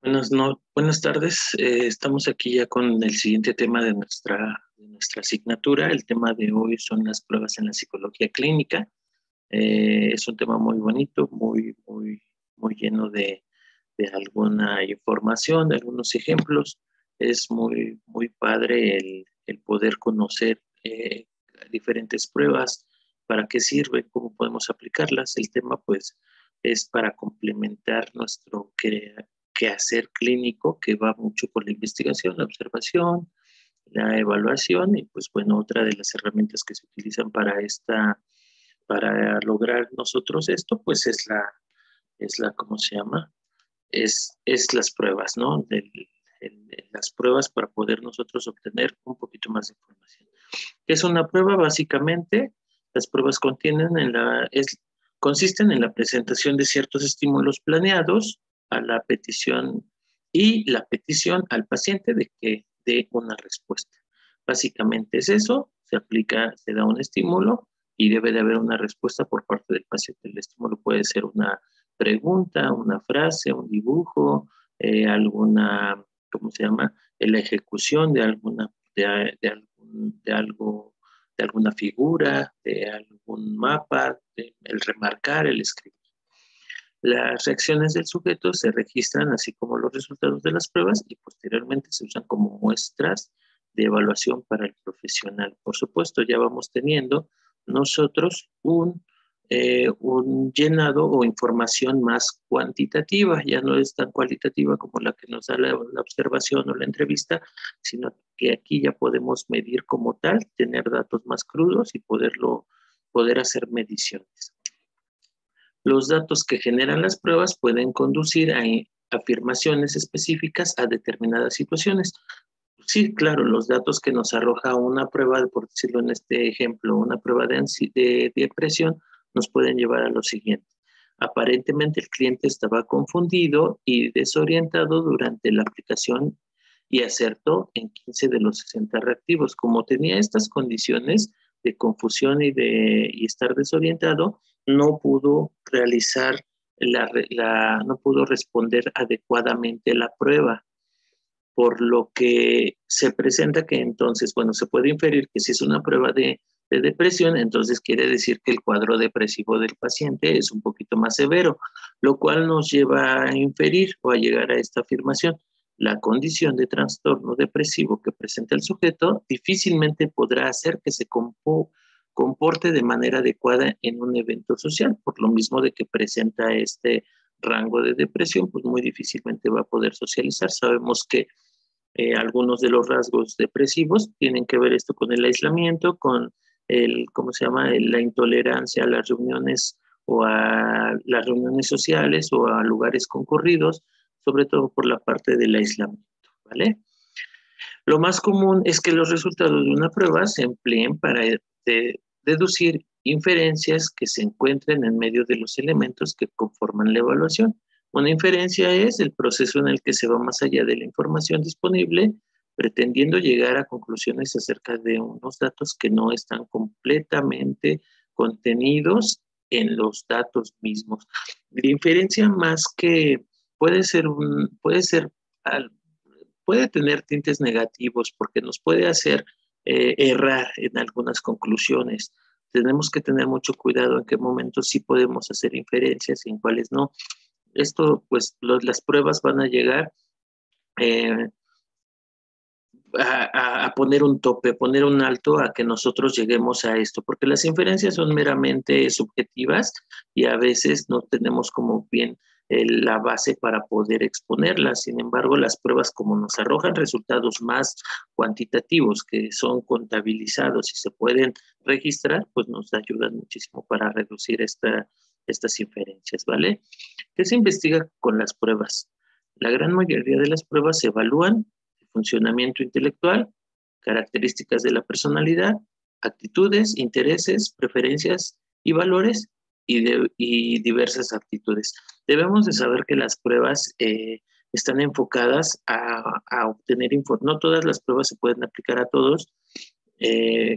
Buenas tardes. Estamos aquí ya con el siguiente tema de nuestra asignatura. El tema de hoy son las pruebas en la psicología clínica. Es un tema muy bonito, muy lleno de alguna información, de algunos ejemplos. Es muy padre el poder conocer diferentes pruebas, para qué sirven, cómo podemos aplicarlas. El tema, pues, es para complementar nuestro quehacer clínico, que va mucho con la investigación, la observación, la evaluación, y pues bueno, otra de las herramientas que se utilizan para lograr nosotros esto, pues ¿cómo se llama? Es las pruebas, ¿no? Las pruebas para poder nosotros obtener un poquito más de información. ¿Qué es una prueba? Básicamente, las pruebas consisten en la presentación de ciertos estímulos planeados a la petición y la petición al paciente de que dé una respuesta. Básicamente es eso, se da un estímulo y debe de haber una respuesta por parte del paciente. El estímulo puede ser una pregunta, una frase, un dibujo, ¿cómo se llama? La ejecución de algo, de alguna figura, de algún mapa, el remarcar, el escribir. Las reacciones del sujeto se registran así como los resultados de las pruebas y posteriormente se usan como muestras de evaluación para el profesional. Por supuesto, ya vamos teniendo nosotros un llenado o información más cuantitativa, ya no es tan cualitativa como la que nos da la observación o la entrevista, sino que aquí ya podemos medir como tal, tener datos más crudos y poder hacer mediciones. Los datos que generan las pruebas pueden conducir a afirmaciones específicas a determinadas situaciones. Sí, claro, los datos que nos arroja una prueba, por decirlo en este ejemplo, una prueba de depresión, nos pueden llevar a lo siguiente. Aparentemente el cliente estaba confundido y desorientado durante la aplicación y acertó en 15 de los 60 reactivos. Como tenía estas condiciones de confusión y estar desorientado, no pudo realizar no pudo responder adecuadamente la prueba, por lo que se presenta que entonces, bueno, se puede inferir que si es una prueba de depresión, entonces quiere decir que el cuadro depresivo del paciente es un poquito más severo, lo cual nos lleva a inferir o a llegar a esta afirmación. La condición de trastorno depresivo que presenta el sujeto difícilmente podrá hacer que se comporte de manera adecuada en un evento social, por lo mismo de que presenta este rango de depresión, pues muy difícilmente va a poder socializar. Sabemos que algunos de los rasgos depresivos tienen que ver esto con el aislamiento, con ¿cómo se llama? La intolerancia a las reuniones o a las reuniones sociales o a lugares concurridos, sobre todo por la parte del aislamiento, ¿vale? Lo más común es que los resultados de una prueba se empleen para deducir inferencias que se encuentren en medio de los elementos que conforman la evaluación. Una inferencia es el proceso en el que se va más allá de la información disponible, pretendiendo llegar a conclusiones acerca de unos datos que no están completamente contenidos en los datos mismos. La inferencia más que puede ser puede tener tintes negativos porque nos puede hacer errar en algunas conclusiones. Tenemos que tener mucho cuidado en qué momentos sí podemos hacer inferencias y en cuáles no. Esto, pues, las pruebas van a llegar eh, a poner un tope, poner un alto a que nosotros lleguemos a esto, porque las inferencias son meramente subjetivas y a veces no tenemos como bien la base para poder exponerlas. Sin embargo, las pruebas, como nos arrojan resultados más cuantitativos que son contabilizados y se pueden registrar, pues nos ayudan muchísimo para reducir estas inferencias, ¿vale? ¿Qué se investiga con las pruebas? La gran mayoría de las pruebas se evalúan funcionamiento intelectual, características de la personalidad, actitudes, intereses, preferencias y valores y diversas actitudes. Debemos de saber que las pruebas están enfocadas a obtener información. No todas las pruebas se pueden aplicar a todos.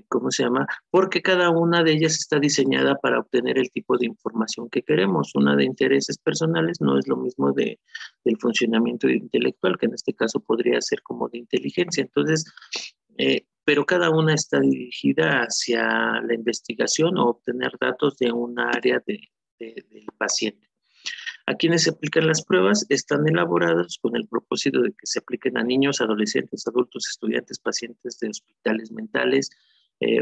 ¿cómo se llama? Porque cada una de ellas está diseñada para obtener el tipo de información que queremos. Una de intereses personales no es lo mismo del funcionamiento intelectual, que en este caso podría ser como de inteligencia. Entonces, pero cada una está dirigida hacia la investigación o obtener datos de un área del paciente. A quienes se aplican las pruebas están elaboradas con el propósito de que se apliquen a niños, adolescentes, adultos, estudiantes, pacientes de hospitales mentales,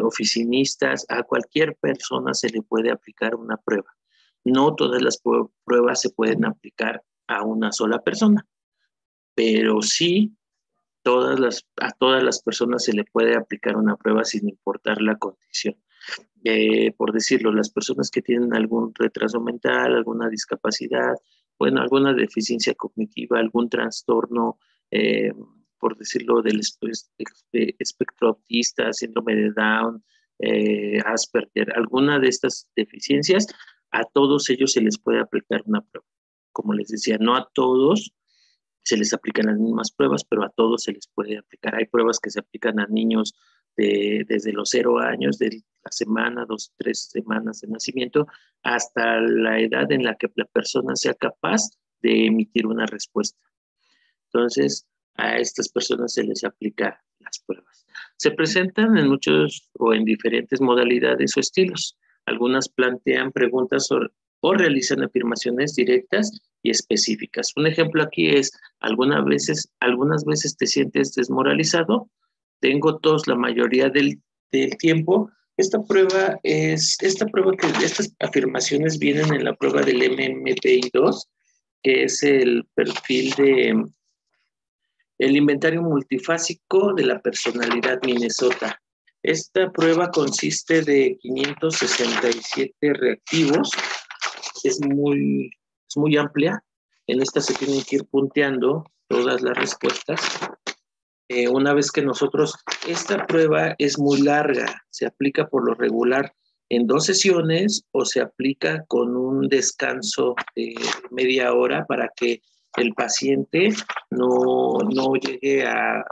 oficinistas, a cualquier persona se le puede aplicar una prueba. No todas las pruebas se pueden aplicar a una sola persona, pero sí a todas las personas se le puede aplicar una prueba sin importar la condición. Por decirlo, las personas que tienen algún retraso mental, alguna discapacidad, bueno, alguna deficiencia cognitiva, algún trastorno, por decirlo, del espectro autista, síndrome de Down, Asperger, alguna de estas deficiencias, a todos ellos se les puede aplicar una prueba. Como les decía, no a todos se les aplican las mismas pruebas, pero a todos se les puede aplicar. Hay pruebas que se aplican a niños desde los 0 años, de la semana, 2, 3 semanas de nacimiento, hasta la edad en la que la persona sea capaz de emitir una respuesta. Entonces, a estas personas se les aplica las pruebas. Se presentan en muchos o en diferentes modalidades o estilos. Algunas plantean preguntas o realizan afirmaciones directas y específicas. Un ejemplo aquí es, algunas veces te sientes desmoralizado, tengo tos la mayoría del tiempo. Estas afirmaciones vienen en la prueba del MMPI-2, que es el perfil el inventario multifásico de la personalidad Minnesota. Esta prueba consiste de 567 reactivos, es muy amplia. En esta se tienen que ir punteando todas las respuestas. Una vez que esta prueba es muy larga, se aplica por lo regular en 2 sesiones o se aplica con un descanso de media hora para que el paciente no llegue a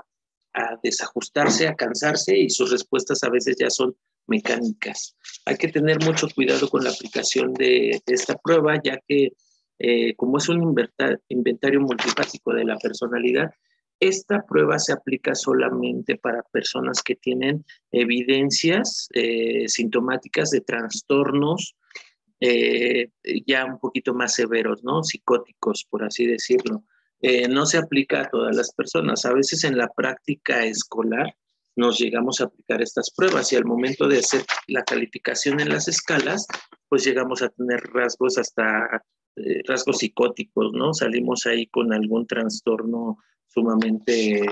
desajustarse, a cansarse y sus respuestas a veces ya son mecánicas. Hay que tener mucho cuidado con la aplicación de esta prueba, ya que como es un inventario multifásico de la personalidad, esta prueba se aplica solamente para personas que tienen evidencias sintomáticas de trastornos ya un poquito más severos, ¿no? Psicóticos, por así decirlo. No se aplica a todas las personas. A veces en la práctica escolar nos llegamos a aplicar estas pruebas y al momento de hacer la calificación en las escalas, pues llegamos a tener rasgos psicóticos, ¿no? Salimos ahí con algún trastorno sumamente,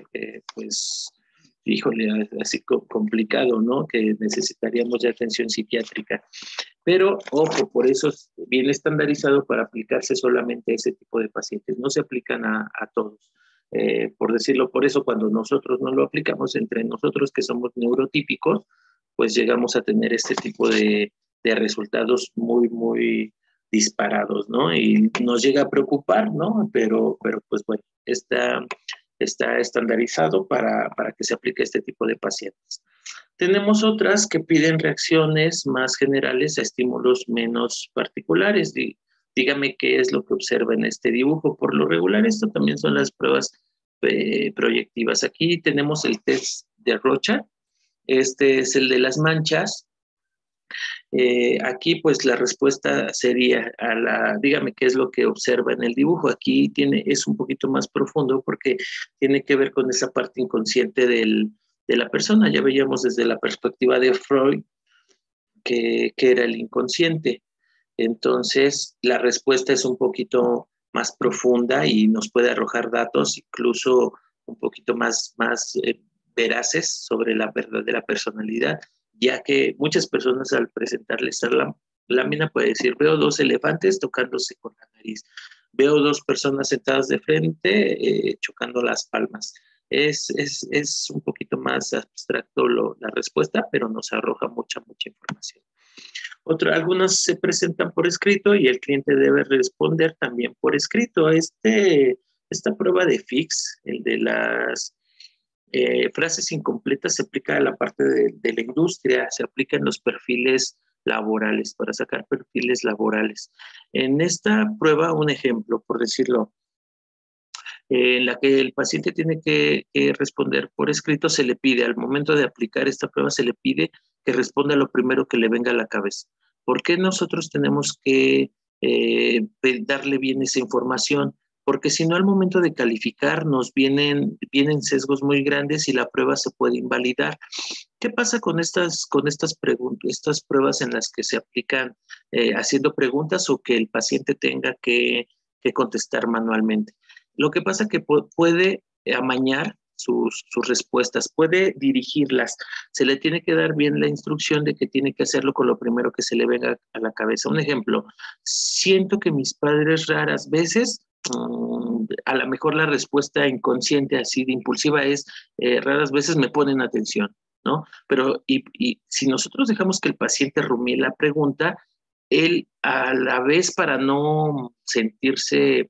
pues, híjole, así complicado, ¿no? Que necesitaríamos de atención psiquiátrica. Pero, ojo, por eso es bien estandarizado para aplicarse solamente a ese tipo de pacientes. No se aplican a todos. Por decirlo, por eso cuando nosotros no lo aplicamos entre nosotros que somos neurotípicos, pues llegamos a tener este tipo de resultados muy disparados, ¿no? Y nos llega a preocupar, ¿no? Pero pues bueno, está estandarizado para que se aplique a este tipo de pacientes. Tenemos otras que piden reacciones más generales a estímulos menos particulares. Dígame qué es lo que observa en este dibujo. Por lo regular, esto también son las pruebas proyectivas. Aquí tenemos el test de Rorschach. Este es el de las manchas. Aquí pues la respuesta sería dígame qué es lo que observa en el dibujo. Aquí es un poquito más profundo porque tiene que ver con esa parte inconsciente de la persona. Ya veíamos desde la perspectiva de Freud que era el inconsciente. Entonces la respuesta es un poquito más profunda y nos puede arrojar datos incluso un poquito más veraces sobre la verdadera personalidad, ya que muchas personas al presentarles la lámina puede decir, veo 2 elefantes tocándose con la nariz, veo 2 personas sentadas de frente chocando las palmas. Es un poquito más abstracto la respuesta, pero nos arroja mucha información. Algunas se presentan por escrito y el cliente debe responder también por escrito. Esta prueba de FIX, el de Frases incompletas se aplica a la parte de la industria, se aplica en los perfiles laborales, para sacar perfiles laborales. En esta prueba, un ejemplo, por decirlo, en la que el paciente tiene que responder por escrito, se le pide, al momento de aplicar esta prueba, se le pide que responda lo primero que le venga a la cabeza. ¿Por qué nosotros tenemos que darle bien esa información? Porque si no, al momento de calificar nos vienen sesgos muy grandes y la prueba se puede invalidar. ¿Qué pasa con estas pruebas en las que se aplican haciendo preguntas o que el paciente tenga que contestar manualmente? Lo que pasa es que puede amañar sus respuestas, puede dirigirlas. Se le tiene que dar bien la instrucción de que tiene que hacerlo con lo primero que se le venga a la cabeza. Un ejemplo, siento que mis padres raras veces, a lo mejor la respuesta inconsciente así de impulsiva es, raras veces me ponen atención, ¿no? Pero y si nosotros dejamos que el paciente rumie la pregunta, él a la vez para no sentirse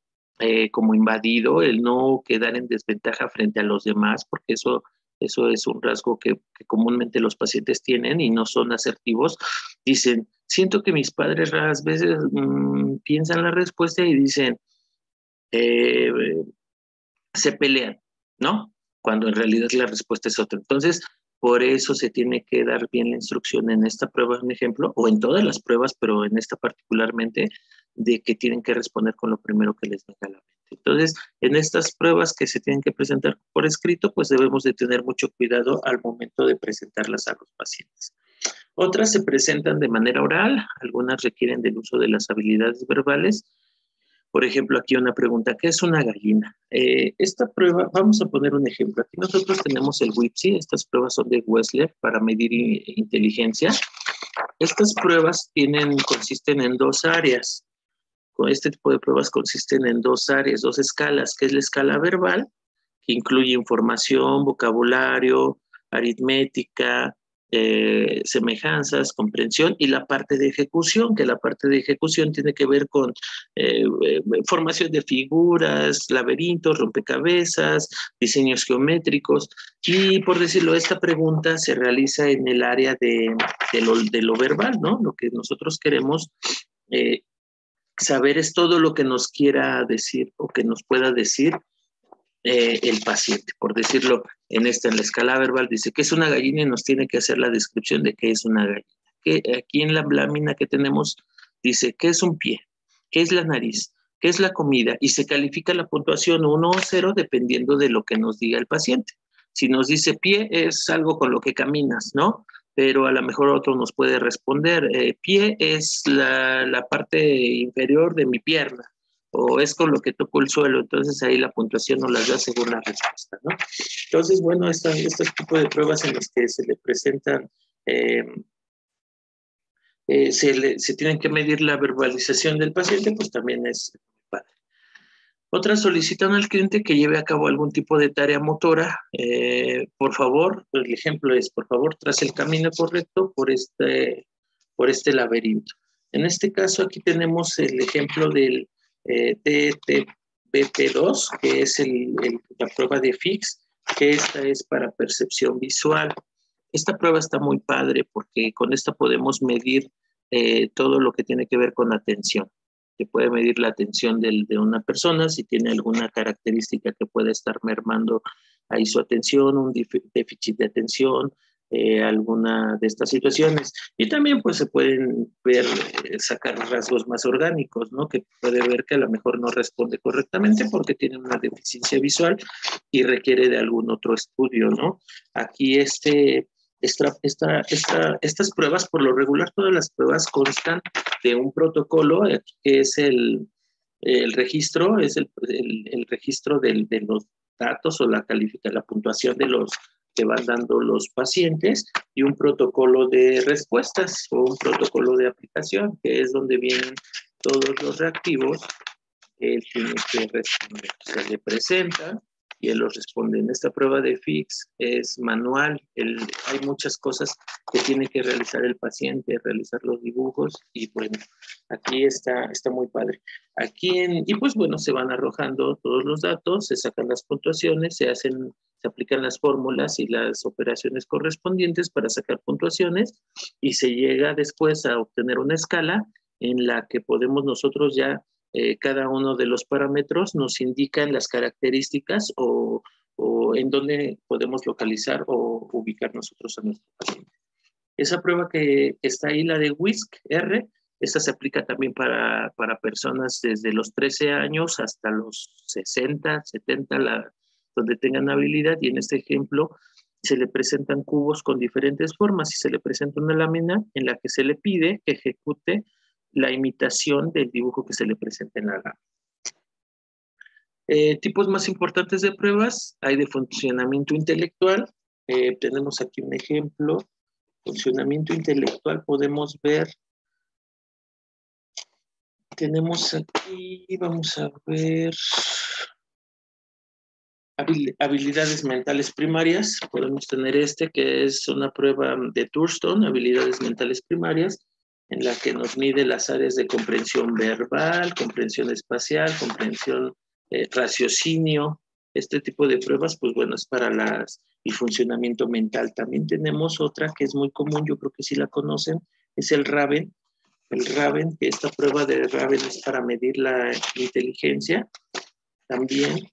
como invadido, el no quedar en desventaja frente a los demás, porque eso es un rasgo que comúnmente los pacientes tienen y no son asertivos, dicen, siento que mis padres raras veces piensan la respuesta y dicen, eh, se pelean, ¿no? Cuando en realidad la respuesta es otra. Entonces, por eso se tiene que dar bien la instrucción en esta prueba, un ejemplo, o en todas las pruebas, pero en esta particularmente, de que tienen que responder con lo primero que les venga a la mente. Entonces, en estas pruebas que se tienen que presentar por escrito, pues debemos de tener mucho cuidado al momento de presentarlas a los pacientes. Otras se presentan de manera oral, algunas requieren del uso de las habilidades verbales. Por ejemplo, aquí una pregunta, ¿qué es una gallina? Esta prueba, vamos a poner un ejemplo. Aquí nosotros tenemos el WIPSI, estas pruebas son de Wechsler para medir inteligencia. Estas pruebas consisten en dos áreas. Este tipo de pruebas consisten en dos áreas, dos escalas, que es la escala verbal, que incluye información, vocabulario, aritmética, semejanzas, comprensión, y la parte de ejecución, que la parte de ejecución tiene que ver con formación de figuras, laberintos, rompecabezas, diseños geométricos, y por decirlo, esta pregunta se realiza en el área de lo verbal, ¿no? Lo que nosotros queremos saber es todo lo que nos quiera decir o que nos pueda decir el paciente. Por decirlo, en la escala verbal dice que es una gallina y nos tiene que hacer la descripción de qué es una gallina. Aquí en la lámina que tenemos dice qué es un pie, qué es la nariz, qué es la comida, y se califica la puntuación 1 o 0 dependiendo de lo que nos diga el paciente. Si nos dice pie es algo con lo que caminas, ¿no? Pero a lo mejor otro nos puede responder, pie es la parte inferior de mi pierna, o es con lo que toco el suelo, entonces ahí la puntuación nos la da según la respuesta, ¿no? Entonces, bueno, este tipo de pruebas en las que se le presentan, se tienen que medir la verbalización del paciente, pues también es padre. Otras solicitan al cliente que lleve a cabo algún tipo de tarea motora. Por favor, el ejemplo es, por favor, trace el camino correcto por este laberinto. En este caso, aquí tenemos el ejemplo del TTBP2, que es la prueba de FIX, que esta es para percepción visual. Esta prueba está muy padre porque con esta podemos medir todo lo que tiene que ver con atención. Se puede medir la atención de una persona, si tiene alguna característica que pueda estar mermando ahí su atención, un déficit de atención, alguna de estas situaciones. Y también pues se pueden ver, sacar rasgos más orgánicos, ¿no? Que puede ver que a lo mejor no responde correctamente porque tiene una deficiencia visual y requiere de algún otro estudio, ¿no? Aquí estas pruebas, por lo regular, todas las pruebas constan de un protocolo que es el registro, es el registro de los datos o la puntuación de los que van dando los pacientes, y un protocolo de respuestas o un protocolo de aplicación, que es donde vienen todos los reactivos que él tiene que responder. Se le presenta y él los responde. En esta prueba de FIX es manual, hay muchas cosas que tiene que realizar el paciente, realizar los dibujos, y bueno, aquí está muy padre. Y pues bueno, se van arrojando todos los datos, se sacan las puntuaciones, se aplican las fórmulas y las operaciones correspondientes para sacar puntuaciones, y se llega después a obtener una escala en la que podemos nosotros ya, cada uno de los parámetros nos indican las características o en dónde podemos localizar o ubicar nosotros a nuestro paciente. Esa prueba que está ahí, la de WISC-R, esta se aplica también para personas desde los 13 años hasta los 60, 70, donde tengan habilidad, y en este ejemplo se le presentan cubos con diferentes formas y se le presenta una lámina en la que se le pide que ejecute la imitación del dibujo que se le presenta en la lámina. Tipos más importantes de pruebas, hay de funcionamiento intelectual. Tenemos aquí un ejemplo. Funcionamiento intelectual, podemos ver, tenemos aquí, vamos a ver, habilidades mentales primarias. Podemos tener que es una prueba de Thurston, habilidades mentales primarias, en la que nos mide las áreas de comprensión verbal, comprensión espacial, comprensión, raciocinio. Este tipo de pruebas, pues bueno, es para el funcionamiento mental. También tenemos otra que es muy común, yo creo que sí la conocen, es el Raven. El Raven, que esta prueba de Raven es para medir la inteligencia también.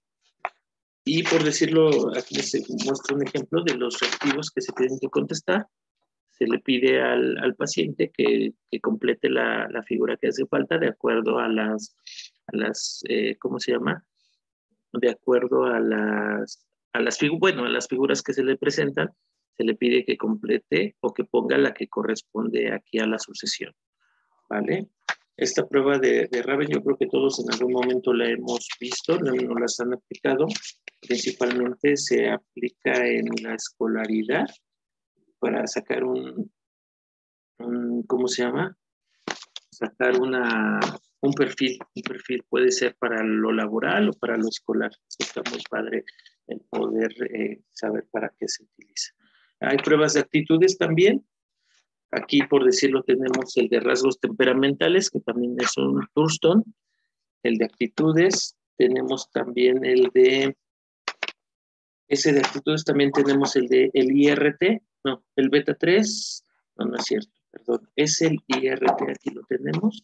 Y por decirlo, aquí les muestro un ejemplo de los reactivos que se tienen que contestar. Se le pide al paciente que complete la figura que hace falta de acuerdo a las ¿cómo se llama? De acuerdo a las figuras que se le presentan, se le pide que complete o que ponga la que corresponde aquí a la sucesión, ¿vale? Esta prueba de Raven yo creo que todos en algún momento la hemos visto, no las han aplicado. Principalmente se aplica en la escolaridad para sacar ¿cómo se llama? Sacar un perfil. Un perfil puede ser para lo laboral o para lo escolar. Eso está muy padre, el poder saber para qué se utiliza. Hay pruebas de actitudes también. Aquí, por decirlo, tenemos el de rasgos temperamentales, que también es un Thurston. El de actitudes. Tenemos también el de actitudes, también tenemos el IRT, no, el beta 3, no es cierto, perdón, es el IRT, aquí lo tenemos.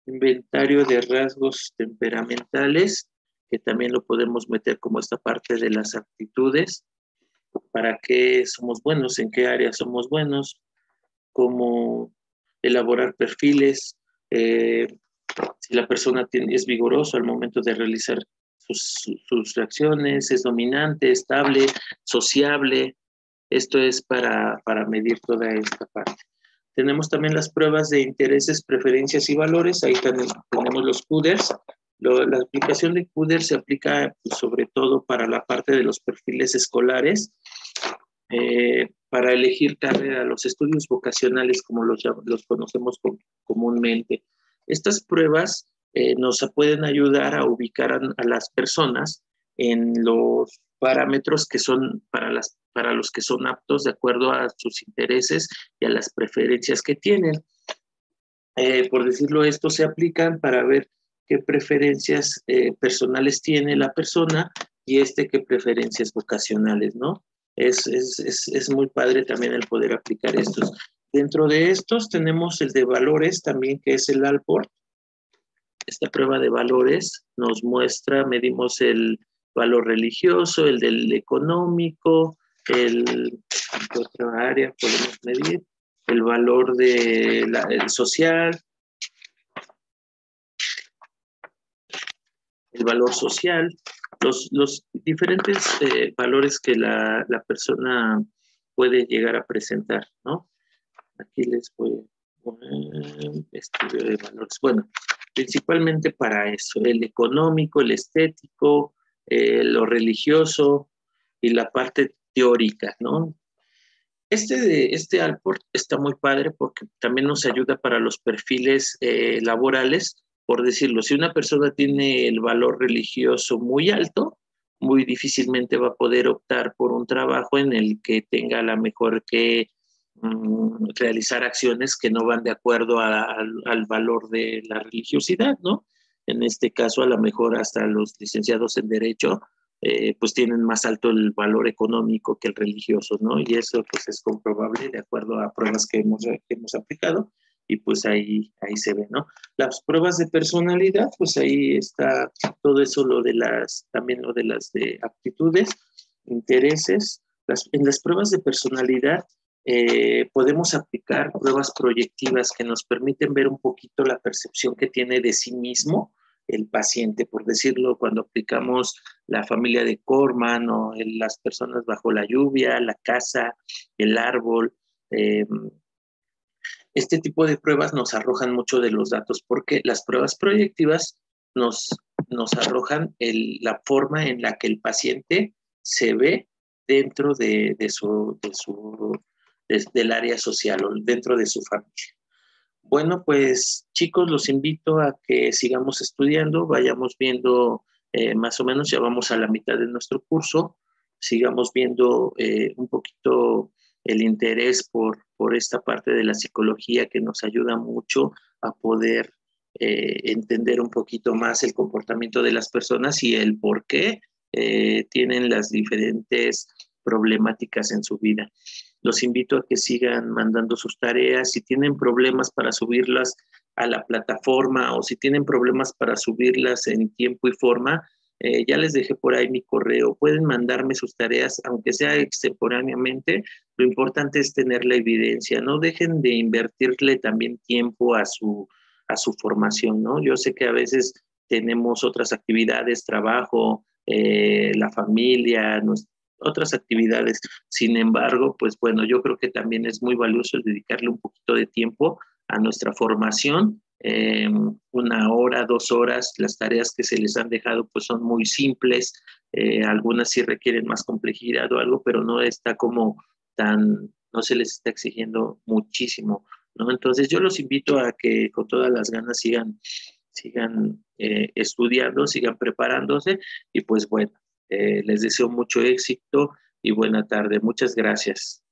Inventario de rasgos temperamentales, que también lo podemos meter como esta parte de las aptitudes, para qué somos buenos, en qué áreas somos buenos, cómo elaborar perfiles, si la persona es vigorosa al momento de realizar sus reacciones, es dominante, estable, sociable. Esto es para medir toda esta parte. Tenemos también las pruebas de intereses, preferencias y valores. Ahí tenemos los CUDERS. La aplicación de CUDERS se aplica sobre todo para la parte de los perfiles escolares, para elegir carrera, los estudios vocacionales, como los conocemos comúnmente. Estas pruebas nos pueden ayudar a ubicar a las personas en los parámetros que son para los que son aptos de acuerdo a sus intereses y a las preferencias que tienen. Por decirlo, estos se aplican para ver qué preferencias personales tiene la persona y qué preferencias vocacionales, ¿no? Es muy padre también el poder aplicar estos. Dentro de estos tenemos el de valores también, que es el Alport. Esta prueba de valores nos muestra, medimos el valor religioso, el del económico, ¿qué otra área podemos medir? El valor el social, el valor social, los diferentes valores que la persona puede llegar a presentar, ¿no? Aquí les voy a poner estudio de valores. Bueno, principalmente para eso, el económico, el estético, lo religioso y la parte teórica, ¿no? Este Alport está muy padre porque también nos ayuda para los perfiles laborales, por decirlo. Si una persona tiene el valor religioso muy alto, muy difícilmente va a poder optar por un trabajo en el que tenga a lo mejor que realizar acciones que no van de acuerdo al valor de la religiosidad, ¿no? En este caso, a lo mejor hasta los licenciados en Derecho, pues tienen más alto el valor económico que el religioso, ¿no? Y eso pues es comprobable de acuerdo a pruebas que hemos aplicado y pues ahí se ve, ¿no? Las pruebas de personalidad, pues ahí está todo eso, también lo de las de aptitudes, intereses. En las pruebas de personalidad podemos aplicar pruebas proyectivas que nos permiten ver un poquito la percepción que tiene de sí mismo el paciente, por decirlo, cuando aplicamos la familia de Corman o las personas bajo la lluvia, la casa, el árbol. Este tipo de pruebas nos arrojan mucho de los datos porque las pruebas proyectivas nos, nos arrojan la forma en la que el paciente se ve dentro del área social o dentro de su familia. Bueno, pues chicos, los invito a que sigamos estudiando, vayamos viendo más o menos, ya vamos a la mitad de nuestro curso, sigamos viendo un poquito el interés por esta parte de la psicología que nos ayuda mucho a poder entender un poquito más el comportamiento de las personas y el por qué tienen las diferentes problemáticas en su vida. Los invito a que sigan mandando sus tareas. Si tienen problemas para subirlas a la plataforma o si tienen problemas para subirlas en tiempo y forma, ya les dejé por ahí mi correo. Pueden mandarme sus tareas, aunque sea extemporáneamente. Lo importante es tener la evidencia. No dejen de invertirle también tiempo a su formación, ¿no? Yo sé que a veces tenemos otras actividades, trabajo, la familia, otras actividades. Sin embargo, pues bueno, yo creo que también es muy valioso el dedicarle un poquito de tiempo a nuestra formación. 1 hora, 2 horas, las tareas que se les han dejado pues son muy simples, algunas sí requieren más complejidad o algo, pero no está como no se les está exigiendo muchísimo, ¿no? Entonces yo los invito a que con todas las ganas sigan estudiando, sigan preparándose y pues bueno, les deseo mucho éxito y buena tarde. Muchas gracias.